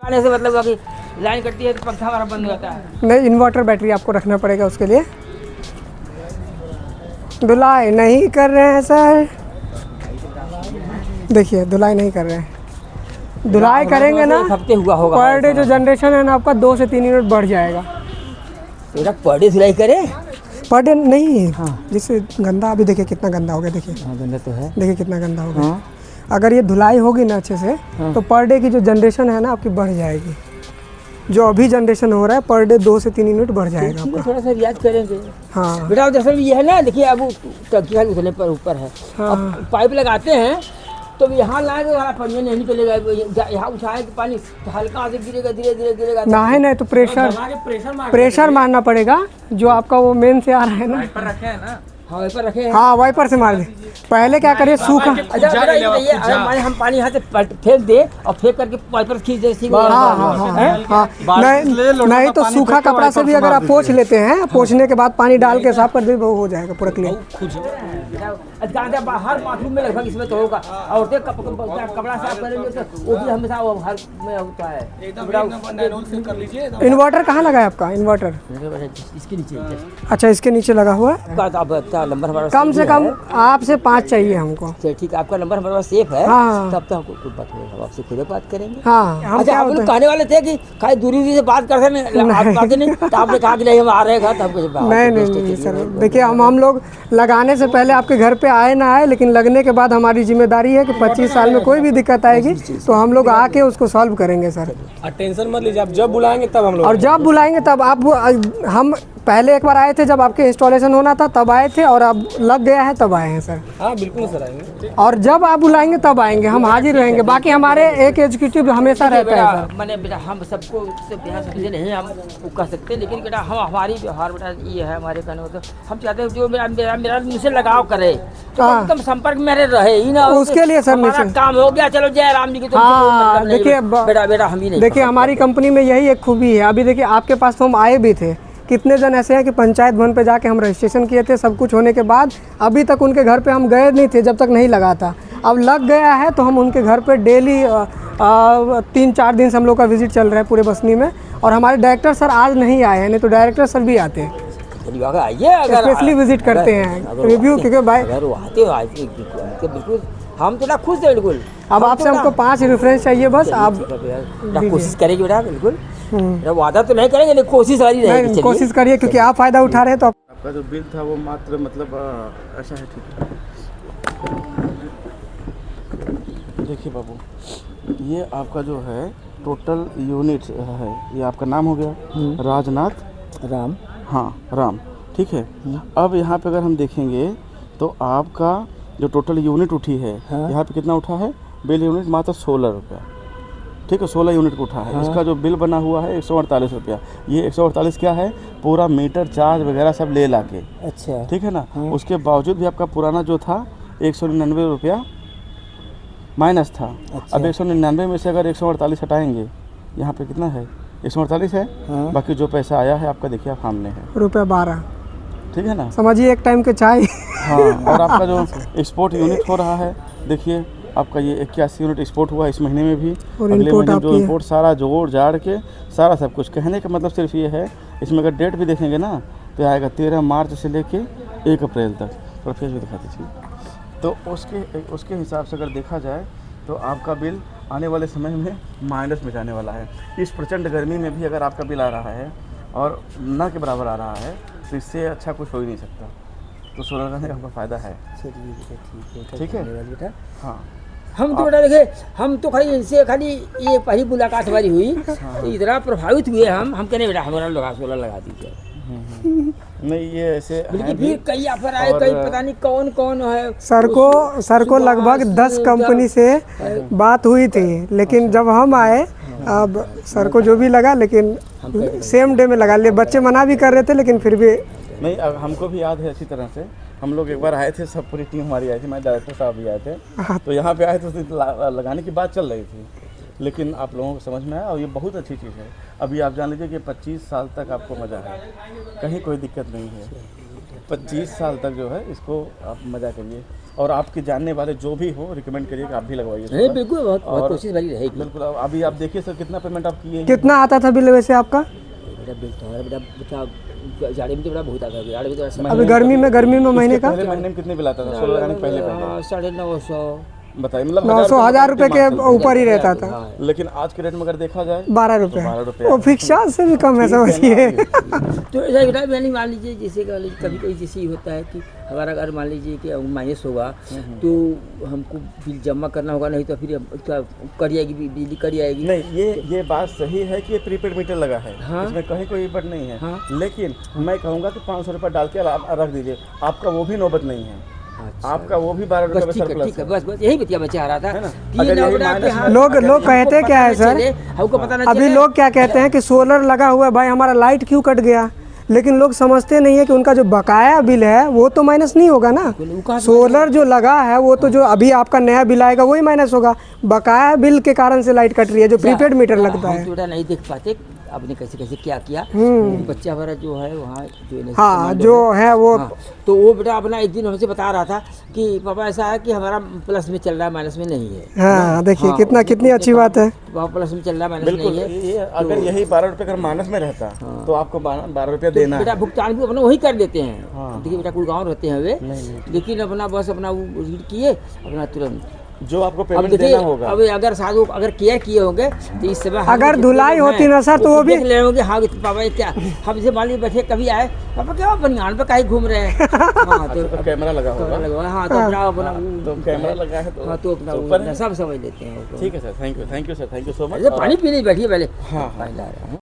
आने से मतलब अभी लाइन कटती है तो पंखा हमारा बंद हो जाता है। नहीं, इन्वर्टर बैटरी आपको रखना पड़ेगा उसके लिए। धुलाई नहीं कर रहे हैं सर, देखिए धुलाई नहीं कर रहे हैं। धुलाई करेंगे ना हफ्ते हुआ होगा पर डे जो जनरेशन है ना आपका 2 से 3 यूनिट बढ़ जाएगा। तो पर डे सिलाई करे पर डे नहीं, हाँ जिससे गंदा, अभी देखिए कितना गंदा हो गया, देखिए हाँ गंदा तो है, देखिए कितना गंदा हो गया। हाँ। अगर ये धुलाई होगी ना अच्छे से तो पर डे की जो जनरेशन है ना आपकी बढ़ जाएगी। जो अभी जनरेशन हो रहा है पर डे 2 से 3 यूनिट बढ़ जाएगा आपका। थोड़ा सा रियाज करेंगे। हाँ बेटा दरअसल ये है ना, देखिए अब टंकी उतरने पर ऊपर है, अब पाइप लगाते हैं तो यहाँ लाएंगे हमारा पंजे नहीं निकलेगा, यहाँ उठाएंगे पानी तो हल्का से गिरेगा, धीरे धीरे गिरेगा। नहीं तो प्रेशर मारना पड़ेगा जो आपका वो मेन से आ रहा है ना। रखे हैं ना, हाँ वाइपर रखे हैं, हाँ वाइपर से मार दे। पहले क्या करिए सूखा, हम पानी यहाँ से फेंक दे और फेंक करके वाइपर खींच दे। नहीं तो सूखा कपड़ा से भी अगर आप पोंछ लेते हैं, पोंछने के बाद पानी डाल के साफ कर दे, वो हो जाएगा पूरा क्लीन। हर बाथरूम में लगभग इसमें तो होगा, और कपड़ा साफ करेंगे तो वो भी हमेशा हर में होता है। इन्वर्टर कहाँ लगा है आपका? इन्वर्टर इसके नीचे, अच्छा इसके नीचे लगा हुआ है। नंबर हमारा कम से कम आपसे 5 चाहिए हमको। ठीक है, आपका नंबर हमारे पास सेफ है। हाँ। तब तो हमको कुछ बात नहीं, हम आपसे खुद बात करेंगे। हाँ हम अच्छा, आप लोग कहने वाले थे कि खाली दूरी से बात करते नहीं, आप बातें नहीं, तो आपने कहा कि नहीं हम आ रहे हैं, तब कुछ नहीं सर, देखिए हम लोग लगाने से पहले आपके घर पे आए ना आए, लेकिन लगने के बाद हमारी जिम्मेदारी है कि 25 साल में कोई भी दिक्कत आएगी तो हम लोग आके उसको सॉल्व करेंगे सर। टेंशन मत लीजिए, आप जब बुलाएंगे तब हम लोग, और जब बुलाएंगे तब आप, हम पहले एक बार आए थे जब आपके इंस्टॉलेशन होना था तब आए थे, और अब लग गया है तब आए हैं सर। हाँ बिल्कुल सर आएंगे, और जब आप बुलाएंगे तब आएंगे, हम हाजिर रहेंगे। बाकी हमारे एक एग्जीक्यूटिव हमेशा रहता है सर। मैंने बेटा हम सबको समझे नहीं हम कह सकते, लेकिन बेटा हम हमारी व्यवहार बेटा ये है, हमारे कहने मतलब हम चाहते हैं जो मेरा मुझसे लगाव करे तो कम संपर्क में रहे ही ना, उसके लिए सर हमारा काम हो गया, चलो जय राम जी की। हाँ देखिए बेटा हम ही नहीं, देखिए हमारी कंपनी में यही एक खूबी है। अभी देखिए आपके पास तो हम आए भी थे, कितने जन ऐसे हैं कि पंचायत भवन पे जाके हम रजिस्ट्रेशन किए थे, सब कुछ होने के बाद अभी तक उनके घर पे हम गए नहीं थे जब तक नहीं लगा था। अब लग गया है तो हम उनके घर पे डेली 3-4 दिन से हम लोग का विजिट चल रहा है पूरे बसनी में। और हमारे डायरेक्टर सर आज नहीं आए हैं, नहीं तो डायरेक्टर सर भी आते हैं, स्पेशली विजिट करते हैं रिव्यू, क्योंकि भाई बिल्कुल हम तो ना खुश है बिल्कुल। अब आपसे हमको 5 रेफरेंस चाहिए बस, आप कोशिश करेंगे बेटा, बिल्कुल वादा तो नहीं करेंगे, लेकिन कोशिश रहेगी, कोशिश करिए क्योंकि आप फायदा उठा रहे हैं। तो आपका जो बिल था वो मात्र मतलब ऐसा है, ठीक है। देखिए बाबू, ये आपका जो है टोटल यूनिट है, ये आपका नाम हो गया राजनाथ राम, हाँ राम, ठीक है। अब यहाँ पे अगर हम देखेंगे तो आपका जो टोटल यूनिट उठी है, हाँ। यहाँ पे कितना उठा है बिल यूनिट? मात्र 16 रुपया, ठीक है, 16 यूनिट को उठा है। हाँ। इसका जो बिल बना हुआ है 148 रुपया। ये 148 क्या है? पूरा मीटर चार्ज वगैरह सब ले ला के, अच्छा ठीक है ना। हाँ। उसके बावजूद भी आपका पुराना जो था 199 रुपया माइनस था। अच्छा। अब 199 में से अगर 148 हटाएंगे, यहाँ पे कितना है? 148 है। हाँ। बाकी जो पैसा आया है आपका देखिए आप सामने है ₹12, ठीक है ना, समझिए एक टाइम के चाय। हाँ, और आपका जो एक्सपोर्ट यूनिट हो रहा है, देखिए आपका ये 81 यूनिट एक्सपोर्ट हुआ इस महीने में भी, अगले महीने जो इम्पोर्ट सारा जोड़ जाड़ के सारा सब कुछ। कहने का मतलब सिर्फ ये है, इसमें अगर डेट भी देखेंगे ना तो आएगा 13 मार्च से लेके 1 अप्रैल तक। और फेस भी दिखा दीजिए, तो उसके हिसाब से अगर देखा जाए तो आपका बिल आने वाले समय में माइनस में जाने वाला है। इस प्रचंड गर्मी में भी अगर आपका बिल आ रहा है और ना के बराबर आ रहा है तो इससे अच्छा कुछ हो ही नहीं सकता। तो सोलर लगाने का आपका फ़ायदा है। ठीक है बेटा। हाँ, हम तो बेटा देखे, हम तो खाली इनसे खाली ये पहली मुलाकात हमारी हुई तो इतना प्रभावित हुए हम कहने बेटा हमारा सोलर लगा दीजिए। नहीं ये ऐसे बल्कि फिर कई ऑफर आए, कई पता नहीं कौन कौन है। सर को लगभग 10 कंपनी से बात हुई थी, लेकिन जब हम आए अब सर को जो भी लगा, लेकिन सेम डे में लगा लिए। बच्चे मना भी कर रहे थे लेकिन फिर भी नहीं। अब हमको भी याद है अच्छी तरह से, हम लोग एक बार आए थे, सब पूरी टीम हमारी आई थी, हमारे डायरेक्टर साहब भी आए थे। तो यहाँ पे आए तो लगाने की बात चल रही थी, लेकिन आप लोगों को समझ में आया और ये बहुत अच्छी चीज़ है। अभी आप जान लीजिए कि 25 साल तक आपको मज़ा है, कहीं कोई दिक्कत नहीं है। 25 साल तक जो है इसको आप मजा करिए, और आपके जानने वाले जो भी हो रिकमेंड करिए कि आप भी लगवाइए नहीं सोलर। बिल्कुल, बहुत और- कोशिश भरी रहेगी। बिल्कुल। अभी आप देखिए सर, कितना पेमेंट आप किए हैं? कितना आता था बिल वैसे आपका? बेटा बिल तो है बेटा, जाड़े में तो बड़ा बहुत आता है, जाड़े में तो ऐसा अभी गर्मी में महीने का पहले महीने में कितने बिल आता था सोलर लगाने के पहले? 950 बताइए, मतलब 900 रुपये के ऊपर ही रहता था। लेकिन आज के रेट में अगर देखा जाए 12 तो रुपये 12 रुपये वो फिक्स चार्ज से भी कम है, समझिए। तो ऐसा बेटा मैंने मान लीजिए, जैसे कभी कभी जैसे ही होता है कि हमारा अगर मान लीजिए कि माइनस होगा तो हमको बिल जमा करना होगा, नहीं तो फिर कट जाएगी बिजली, कट जाएगी। नहीं, ये बात सही है कि ये प्रीपेड मीटर लगा है, हाँ। इसमें कहीं कोई बट नहीं है। हाँ। लेकिन मैं कहूँगा कि 500 रुपये डाल के रख दीजिए, आपका वो भी नौबत नहीं है। अच्छा। आपका वो भी 12 बस रुपये ठीक है, सरप्लस ठीक है, बस यही बतिया मैं चाह रहा था है ना? कि अगर ना यही बेटा आपके माइनस हाथ- लोग हमको कहते पता क्या है न सर? चले, हमको पता न अभी चले। लोग क्या कहते हैं कि सोलर लगा हुआ है भाई, हमारा लाइट क्यों कट गया, लेकिन लोग समझते नहीं है कि उनका जो बकाया बिल है वो तो माइनस नहीं होगा ना। वो कहाँ से सोलर जो लगा है वो तो जो अभी आपका नया बिल आएगा वही माइनस होगा, बकाया बिल के कारण से लाइट कट रही है, जो प्रीपेड मीटर लगता हम है। तो बेटा नहीं देख पाते आपने कैसे कैसे क्या किया। बच्चा हमारा जो है वहाँ जो NSC हाँ, कमांडो जो है वो हाँ, तो वो बेटा अपना एक दिन हमसे बता रहा था कि पापा ऐसा है कि हमारा प्लस में चल रहा है, माइनस में नहीं है। हाँ देखिए हाँ, कितना कितनी अच्छी बात है। वहाँ प्लस में चल रहा है, माइनस बिल्कुल। नहीं है। ये अगर यही 12 रुपये अगर माइनस में रहता तो आपको 12 रुपया तो देना बेटा है। भुगतान भी अपना वही कर देते हैं। हाँ। देखिए बेटा कुल गाँव रहते हैं वे, लेकिन अपना बस अपना वो रीड किए अपना तुरंत। जो आपको अब पेमेंट देखिए देना होगा। अब अगर साधु अगर केयर किए होंगे तो इस समय हम अगर जितने धुलाई लोग होती हैं, ना सर तो वो भी देख ले होंगे। हाँ पापा ये क्या, हम से मान लीजिए बैठे कभी आए, पापा क्या बनियान पे काहे घूम रहे हैं। हाँ तो कैमरा लगा होगा। लगा, हाँ तो अपना अपना तो कैमरा लगा है तो हाँ तो अपना ऊपर है। सब समझ लेते हैं। ठीक है sir, thank you sir, thank you so much. पानी पीने बैठिए पहले। हाँ, हाँ। पानी ला रहा हूँ।